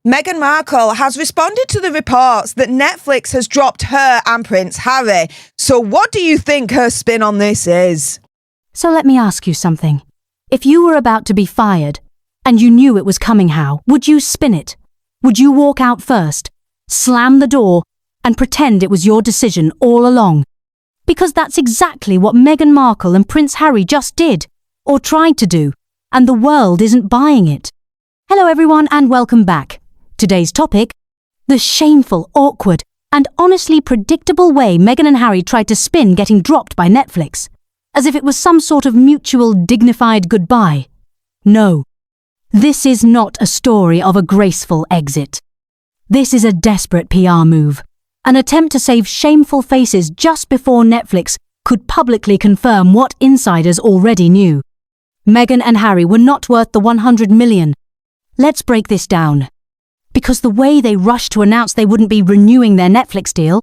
Meghan Markle has responded to the reports that Netflix has dropped her and Prince Harry. So what do you think her spin on this is? So let me ask you something. If you were about to be fired, and you knew it was coming, how would you spin it? Would you walk out first, slam the door, and pretend it was your decision all along? Because that's exactly what Meghan Markle and Prince Harry just did, or tried to do, and the world isn't buying it. Hello everyone and welcome back. Today's topic, the shameful, awkward, and honestly predictable way Meghan and Harry tried to spin getting dropped by Netflix, as if it was some sort of mutual dignified goodbye. No, this is not a story of a graceful exit. This is a desperate PR move, an attempt to save shameful faces just before Netflix could publicly confirm what insiders already knew. Meghan and Harry were not worth the $100 million. Let's break this down. Because the way they rushed to announce they wouldn't be renewing their Netflix deal,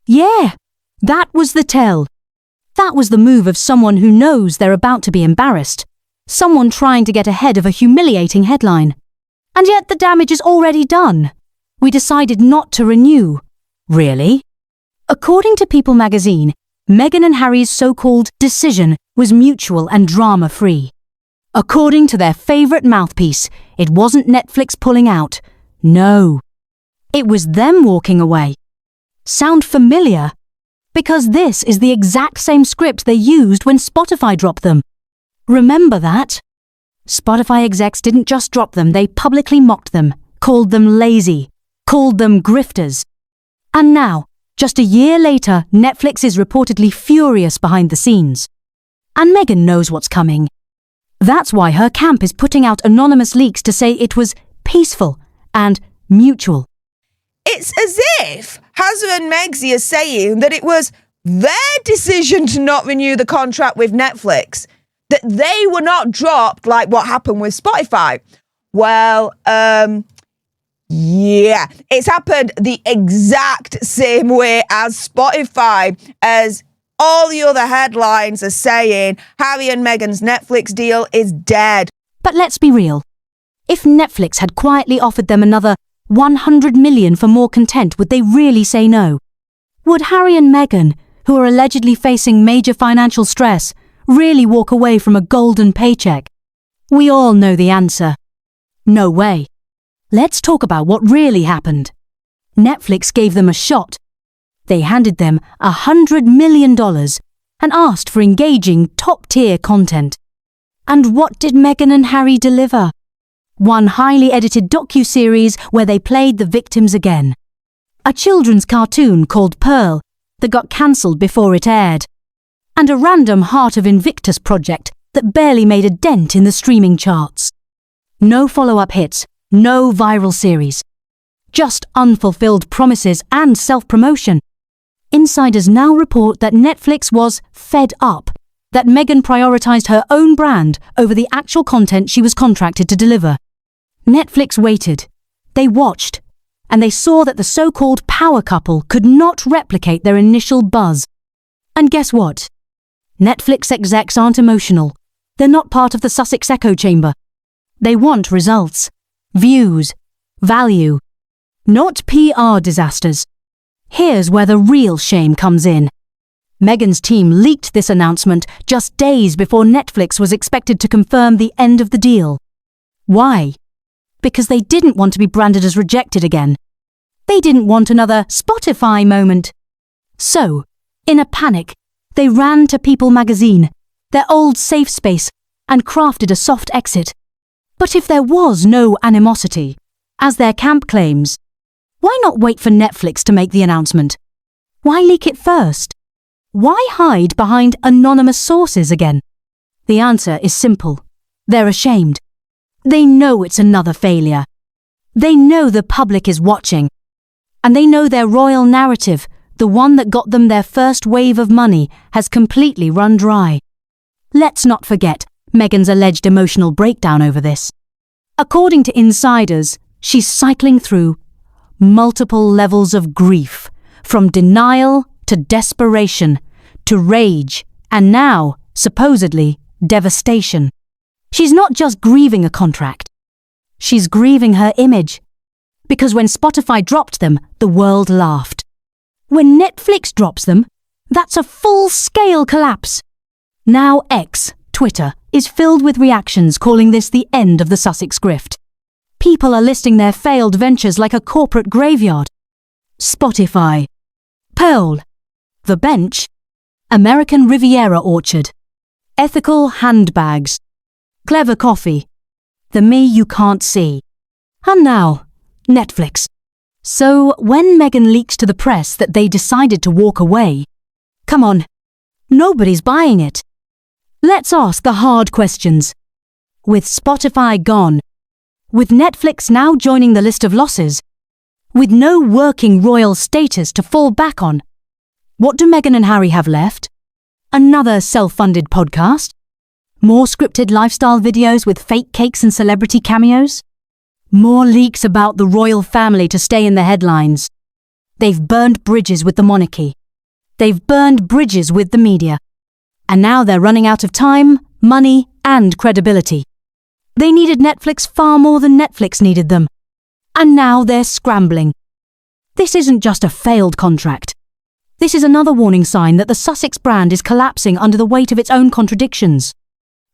yeah, that was the tell. That was the move of someone who knows they're about to be embarrassed, someone trying to get ahead of a humiliating headline. And yet the damage is already done. We decided not to renew. Really? According to People magazine, Meghan and Harry's so-called decision was mutual and drama-free. According to their favourite mouthpiece, it wasn't Netflix pulling out. No. It was them walking away. Sound familiar? Because this is the exact same script they used when Spotify dropped them. Remember that? Spotify execs didn't just drop them, they publicly mocked them, called them lazy, called them grifters. And now, just a year later, Netflix is reportedly furious behind the scenes. And Meghan knows what's coming. That's why her camp is putting out anonymous leaks to say it was peaceful and mutual. It's as if Hazza and Megsy are saying that it was their decision to not renew the contract with Netflix, that they were not dropped like what happened with Spotify. Well, yeah, it's happened the exact same way as Spotify, as all the other headlines are saying Harry and Meghan's Netflix deal is dead. But let's be real. If Netflix had quietly offered them another $100 million for more content, would they really say no? Would Harry and Meghan, who are allegedly facing major financial stress, really walk away from a golden paycheck? We all know the answer. No way. Let's talk about what really happened. Netflix gave them a shot. They handed them $100 million and asked for engaging top-tier content. And what did Meghan and Harry deliver? One highly edited docu-series where they played the victims again. A children's cartoon called Pearl that got cancelled before it aired. And a random Heart of Invictus project that barely made a dent in the streaming charts. No follow-up hits, no viral series. Just unfulfilled promises and self-promotion. Insiders now report that Netflix was fed up, that Meghan prioritised her own brand over the actual content she was contracted to deliver. Netflix waited, they watched, and they saw that the so-called power couple could not replicate their initial buzz. And guess what? Netflix execs aren't emotional. They're not part of the Sussex echo chamber. They want results, views, value, not PR disasters. Here's where the real shame comes in. Meghan's team leaked this announcement just days before Netflix was expected to confirm the end of the deal. Why? Because they didn't want to be branded as rejected again. They didn't want another Spotify moment. So, in a panic, they ran to People magazine, their old safe space, and crafted a soft exit. But if there was no animosity, as their camp claims, why not wait for Netflix to make the announcement? Why leak it first? Why hide behind anonymous sources again? The answer is simple. They're ashamed. They know it's another failure. They know the public is watching. And they know their royal narrative, the one that got them their first wave of money, has completely run dry. Let's not forget Meghan's alleged emotional breakdown over this. According to insiders, she's cycling through multiple levels of grief, from denial to desperation, to rage, and now, supposedly, devastation. She's not just grieving a contract. She's grieving her image. Because when Spotify dropped them, the world laughed. When Netflix drops them, that's a full-scale collapse. Now X, Twitter, is filled with reactions calling this the end of the Sussex grift. People are listing their failed ventures like a corporate graveyard. Spotify, Pearl, The Bench, American Riviera Orchard, ethical handbags, clever coffee, the me you can't see. And now, Netflix. So when Meghan leaks to the press that they decided to walk away, come on, nobody's buying it. Let's ask the hard questions. With Spotify gone, with Netflix now joining the list of losses, with no working royal status to fall back on, what do Meghan and Harry have left? Another self-funded podcast? More scripted lifestyle videos with fake cakes and celebrity cameos? More leaks about the royal family to stay in the headlines. They've burned bridges with the monarchy. They've burned bridges with the media. And now they're running out of time, money, and credibility. They needed Netflix far more than Netflix needed them. And now they're scrambling. This isn't just a failed contract. This is another warning sign that the Sussex brand is collapsing under the weight of its own contradictions.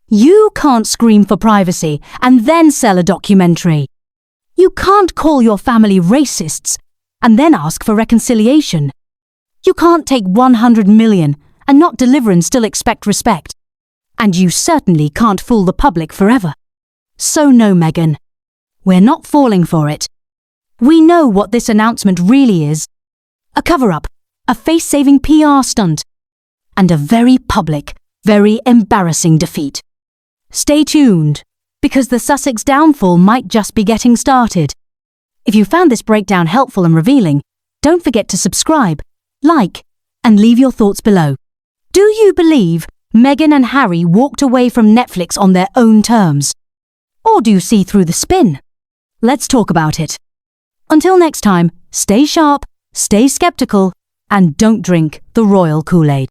You can't scream for privacy and then sell a documentary. You can't call your family racists and then ask for reconciliation. You can't take 100 million and not deliver and still expect respect. And you certainly can't fool the public forever. So no, Meghan. We're not falling for it. We know what this announcement really is. A cover-up, a face-saving PR stunt, and a very public, very embarrassing defeat. Stay tuned, because the Sussex downfall might just be getting started. If you found this breakdown helpful and revealing, don't forget to subscribe, like, and leave your thoughts below. Do you believe Meghan and Harry walked away from Netflix on their own terms? Or do you see through the spin? Let's talk about it. Until next time, stay sharp, stay skeptical, and don't drink the royal Kool-Aid.